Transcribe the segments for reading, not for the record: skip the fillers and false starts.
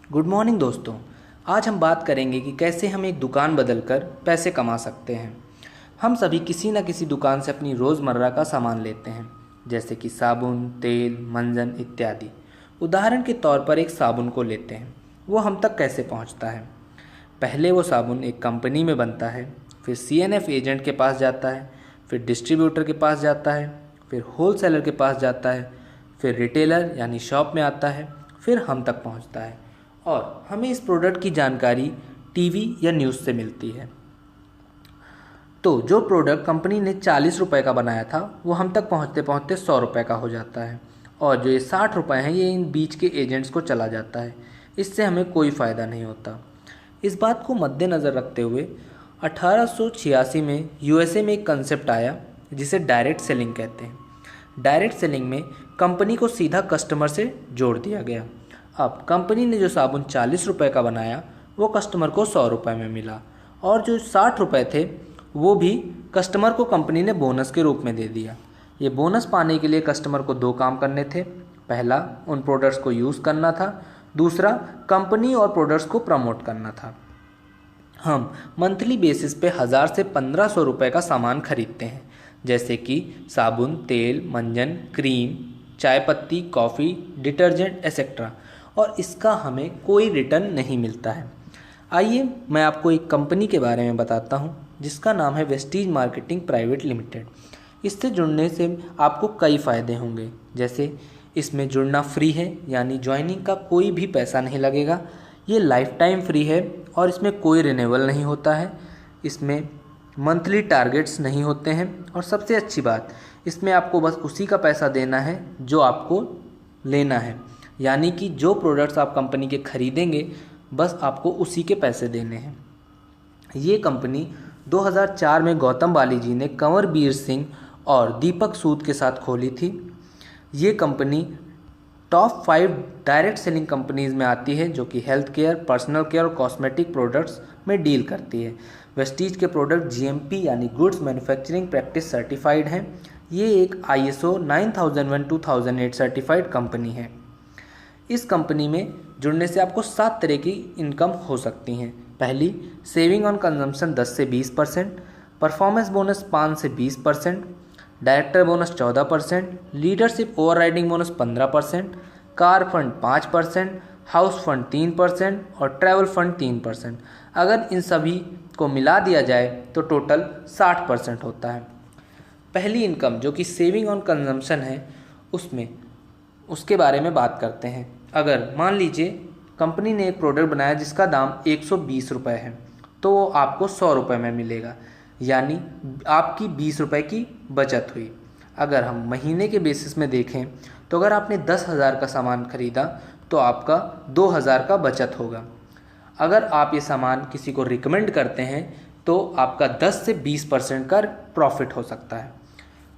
Good morning दोस्तों। आज हम बात करेंगे कि कैसे हम एक दुकान बदलकर पैसे कमा सकते हैं। हम सभी किसी न किसी दुकान से अपनी रोज़मर्रा का सामान लेते हैं, जैसे कि साबुन, तेल, मंजन इत्यादि। उदाहरण के तौर पर एक साबुन को लेते हैं, वो हम तक कैसे पहुंचता है। पहले वो साबुन एक कंपनी में बनता है, फिर CNF एजेंट के पास जाता है, फिर डिस्ट्रीब्यूटर के पास जाता है, फिर होलसेलर के पास जाता है, फिर रिटेलर यानी शॉप में आता है, फिर हम तक पहुंचता है और हमें इस प्रोडक्ट की जानकारी टीवी या न्यूज़ से मिलती है। तो जो प्रोडक्ट कंपनी ने 40 रुपये का बनाया था वो हम तक पहुंचते पहुंचते 100 रुपये का हो जाता है, और जो ये 60 रुपये हैं ये इन बीच के एजेंट्स को चला जाता है। इससे हमें कोई फ़ायदा नहीं होता। इस बात को मद्देनज़र रखते हुए 1886 में USA में एक कंसेप्ट आया जिसे डायरेक्ट सेलिंग कहते हैं। डायरेक्ट सेलिंग में कंपनी को सीधा कस्टमर से जोड़ दिया गया। अब कंपनी ने जो साबुन 40 रुपये का बनाया वो कस्टमर को 100 रुपये में मिला, और जो 60 रुपये थे वो भी कस्टमर को कंपनी ने बोनस के रूप में दे दिया। ये बोनस पाने के लिए कस्टमर को 2 काम करने थे। पहला, उन प्रोडक्ट्स को यूज़ करना था। दूसरा, कंपनी और प्रोडक्ट्स को प्रमोट करना था। हम मंथली बेसिस पे 1000 से 1500 रुपये का सामान खरीदते हैं, जैसे कि साबुन, तेल, मंजन, क्रीम, चाय पत्ती, कॉफ़ी, डिटर्जेंट एक्सेट्रा, और इसका हमें कोई रिटर्न नहीं मिलता है। आइए मैं आपको एक कंपनी के बारे में बताता हूँ जिसका नाम है वेस्टीज मार्केटिंग प्राइवेट लिमिटेड। इससे जुड़ने से आपको कई फ़ायदे होंगे, जैसे इसमें जुड़ना फ्री है, यानी ज्वाइनिंग का कोई भी पैसा नहीं लगेगा। ये लाइफ टाइम फ्री है और इसमें कोई रिन्यूअल नहीं होता है। इसमें मंथली टारगेट्स नहीं होते हैं, और सबसे अच्छी बात, इसमें आपको बस उसी का पैसा देना है जो आपको लेना है, यानी कि जो प्रोडक्ट्स आप कंपनी के खरीदेंगे बस आपको उसी के पैसे देने हैं। ये कंपनी 2004 में गौतम बाली जी ने कंवरबीर सिंह और दीपक सूद के साथ खोली थी। ये company top 5 direct selling companies में आती है, जो कि हेल्थ केयर, पर्सनल केयर और कॉस्मेटिक प्रोडक्ट्स में डील करती है। वेस्टीज के प्रोडक्ट GMP यानी गुड्स मैन्युफैक्चरिंग प्रैक्टिस सर्टिफाइड हैं। ये एक ISO 9001-2008 सर्टिफाइड कंपनी है। इस कंपनी में जुड़ने से आपको 7 तरह की इनकम हो सकती हैं। पहली, सेविंग ऑन कंजम्पशन 10 से 20%, परफॉर्मेंस बोनस 5 से 20%, director bonus 14%, leadership overriding bonus 15%, car fund 5%, house fund 3% और ट्रैवल फंड 3%। अगर इन सभी को मिला दिया जाए तो टोटल 60% होता है। पहली इनकम जो कि सेविंग ऑन कंजम्पशन है, उसके बारे में बात करते हैं। अगर मान लीजिए कंपनी ने एक प्रोडक्ट बनाया जिसका दाम 120 रुपये है, तो वो आपको 100 रुपये में मिलेगा, यानी आपकी 20 रुपये की बचत हुई। अगर हम महीने के बेसिस में देखें तो अगर आपने 10,000 का सामान खरीदा तो आपका 2,000 का बचत होगा। अगर आप ये सामान किसी को रिकमेंड करते हैं तो आपका 10 से 20% का प्रॉफिट हो सकता है।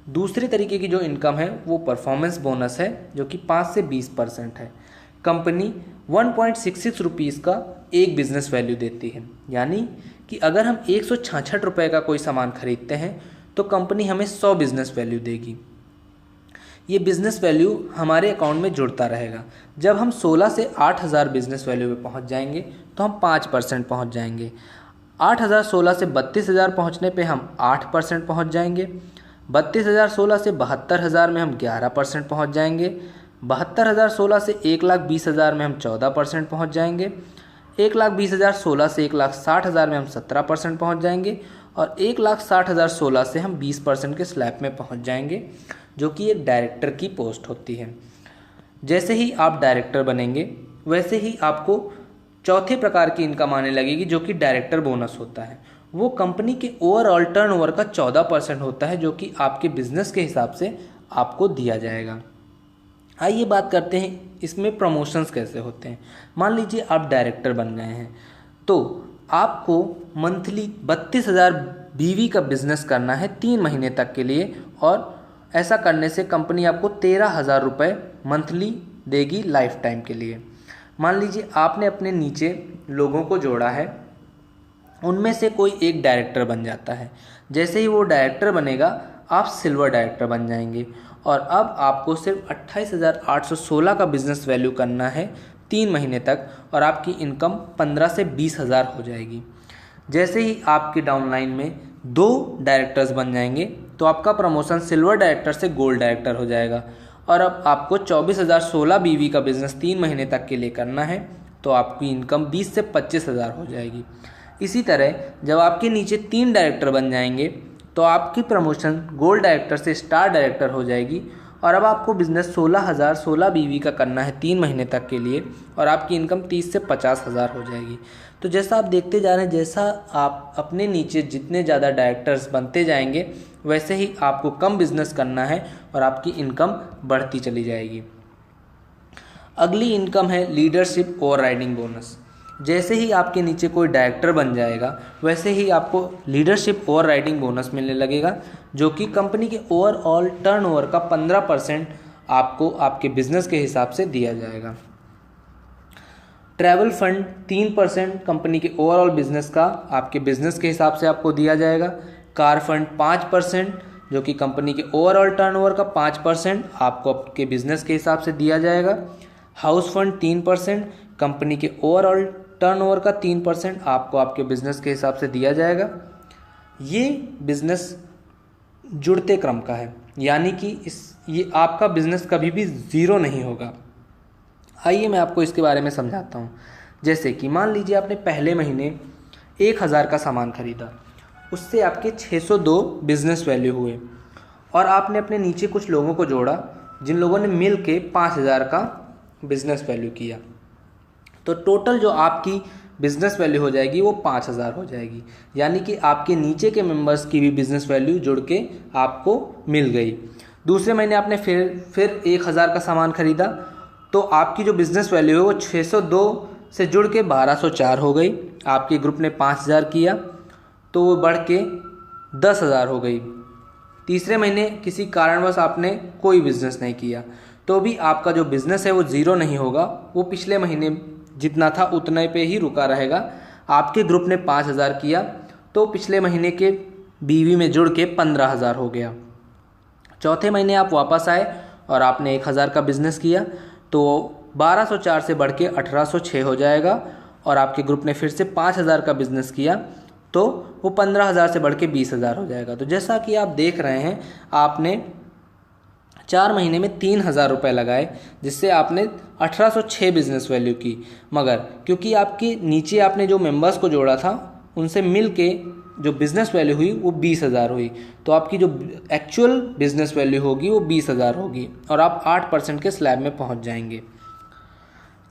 दूसरे तरीके की जो इनकम है वो परफॉर्मेंस बोनस है, जो कि 5 से 20% है। कंपनी 1.66 रुपीज़ का एक बिज़नेस वैल्यू देती है, यानी कि अगर हम 166 रुपये का कोई सामान खरीदते हैं तो कंपनी हमें 100 बिज़नेस वैल्यू देगी। ये बिज़नेस वैल्यू हमारे अकाउंट में जुड़ता रहेगा। जब हम 16 से 8,000 बिज़नेस वैल्यू पे पहुंच जाएंगे तो हम 5% पहुंच जाएंगे। 8,016 से 32,000 पहुंचने पे हम 8% पहुंच जाएंगे। 32,016 से 72,000 में हम 11% पहुंच जाएंगे। 72,016 से 1,20,000 में हम 14% पहुंच जाएंगे। 1,20,016 से 1,60,000 में हम 17% पहुंच जाएंगे, और 1,60,016 से हम 20% के स्लैब में पहुंच जाएंगे, जो कि एक डायरेक्टर की पोस्ट होती है। जैसे ही आप डायरेक्टर बनेंगे वैसे ही आपको चौथे प्रकार की इनकम आने लगेगी, जो कि डायरेक्टर बोनस होता है। वो कंपनी के ओवरऑल टर्नओवर का 14% होता है, जो कि आपके बिजनेस के हिसाब से आपको दिया जाएगा। आइए बात करते हैं इसमें प्रमोशंस कैसे होते हैं। मान लीजिए आप डायरेक्टर बन गए हैं तो आपको मंथली 32,000 BV का बिजनेस करना है 3 महीने तक के लिए, और ऐसा करने से कंपनी आपको 13,000 रुपये मंथली देगी लाइफ टाइम के लिए। मान लीजिए आपने अपने नीचे लोगों को जोड़ा है, उनमें से कोई एक डायरेक्टर बन जाता है। जैसे ही वो डायरेक्टर बनेगा आप सिल्वर डायरेक्टर बन जाएंगे, और अब आपको सिर्फ 28,816 का बिजनेस वैल्यू करना है 3 महीने तक और आपकी इनकम 15 से 20 हज़ार हो जाएगी। जैसे ही आपके डाउनलाइन में 2 डायरेक्टर्स बन जाएंगे तो आपका प्रमोशन सिल्वर डायरेक्टर से गोल्ड डायरेक्टर हो जाएगा और अब आपको 24,016 बीवी का बिजनेस 3 महीने तक के लिए करना है तो आपकी इनकम 20 से 25 हज़ार हो जाएगी। इसी तरह जब आपके नीचे 3 डायरेक्टर बन जाएंगे तो आपकी प्रमोशन गोल्ड डायरेक्टर से स्टार डायरेक्टर हो जाएगी और अब आपको बिज़नेस 16,016 बीवी का करना है 3 महीने तक के लिए और आपकी इनकम 30 से 50 हज़ार हो जाएगी। तो जैसा आप देखते जा रहे हैं, जैसा आप अपने नीचे जितने ज़्यादा डायरेक्टर्स बनते जाएंगे वैसे ही आपको कम बिजनेस करना है और आपकी इनकम बढ़ती चली जाएगी। अगली इनकम है लीडरशिप ओवरराइडिंग बोनस। जैसे ही आपके नीचे कोई डायरेक्टर बन जाएगा वैसे ही आपको लीडरशिप ओवरराइडिंग बोनस मिलने लगेगा, जो कि कंपनी के ओवरऑल टर्नओवर का 15% आपको आपके बिजनेस के हिसाब से दिया जाएगा। ट्रैवल फंड 3% कंपनी के ओवरऑल बिजनेस का आपके बिजनेस के हिसाब से आपको दिया जाएगा। कार फंड 5% जो कि कंपनी के ओवरऑल टर्नओवर का 5% आपको आपके बिजनेस के हिसाब से दिया जाएगा। हाउस फंड 3% कंपनी के ओवरऑल टर्नओवर का 3% आपको आपके बिजनेस के हिसाब से दिया जाएगा। ये बिजनेस जुड़ते क्रम का है, यानी कि ये आपका बिजनेस कभी भी ज़ीरो नहीं होगा। आइए मैं आपको इसके बारे में समझाता हूँ। जैसे कि मान लीजिए आपने पहले महीने 1,000 का सामान खरीदा, उससे आपके 602 बिजनेस वैल्यू हुए और आपने अपने नीचे कुछ लोगों को जोड़ा जिन लोगों ने मिल के 5,000 का बिजनेस वैल्यू किया, तो टोटल जो आपकी बिजनेस वैल्यू हो जाएगी वो 5,000 हो जाएगी। यानी कि आपके नीचे के मेंबर्स की भी बिजनेस वैल्यू जुड़ के आपको मिल गई। दूसरे महीने आपने फिर 1,000 का सामान खरीदा तो आपकी जो बिजनेस वैल्यू है वो 602 से जुड़ के 1,204 हो गई। आपके ग्रुप ने 5,000 किया तो वो बढ़ के 10,000 हो गई। तीसरे महीने किसी कारणवश आपने कोई बिजनेस नहीं किया तो भी आपका जो बिजनेस है वो ज़ीरो नहीं होगा, वो पिछले महीने जितना था उतने पे ही रुका रहेगा। आपके ग्रुप ने 5,000 किया तो पिछले महीने के बीवी में जुड़ के 15,000 हो गया। चौथे महीने आप वापस आए और आपने 1,000 का बिजनेस किया तो 1,204 से बढ़ के 1,806 हो जाएगा और आपके ग्रुप ने फिर से 5,000 का बिजनेस किया तो वो 15,000 से बढ़ के 20,000 हो जाएगा। तो जैसा कि आप देख रहे हैं, आपने 4 महीने में 3,000 रुपये लगाए जिससे आपने 1,806 बिजनेस वैल्यू की, मगर क्योंकि आपके नीचे आपने जो मेंबर्स को जोड़ा था उनसे मिल के जो बिज़नेस वैल्यू हुई वो 20,000 हुई, तो आपकी जो एक्चुअल बिज़नेस वैल्यू होगी वो 20,000 होगी और आप 8% के स्लैब में पहुंच जाएंगे।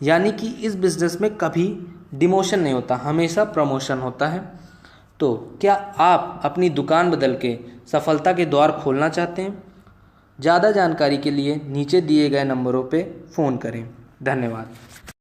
यानी कि इस बिज़नेस में कभी डिमोशन नहीं होता, हमेशा प्रमोशन होता है। तो क्या आप अपनी दुकान बदल के सफलता के द्वार खोलना चाहते हैं? ज़्यादा जानकारी के लिए नीचे दिए गए नंबरों पे फ़ोन करें। धन्यवाद।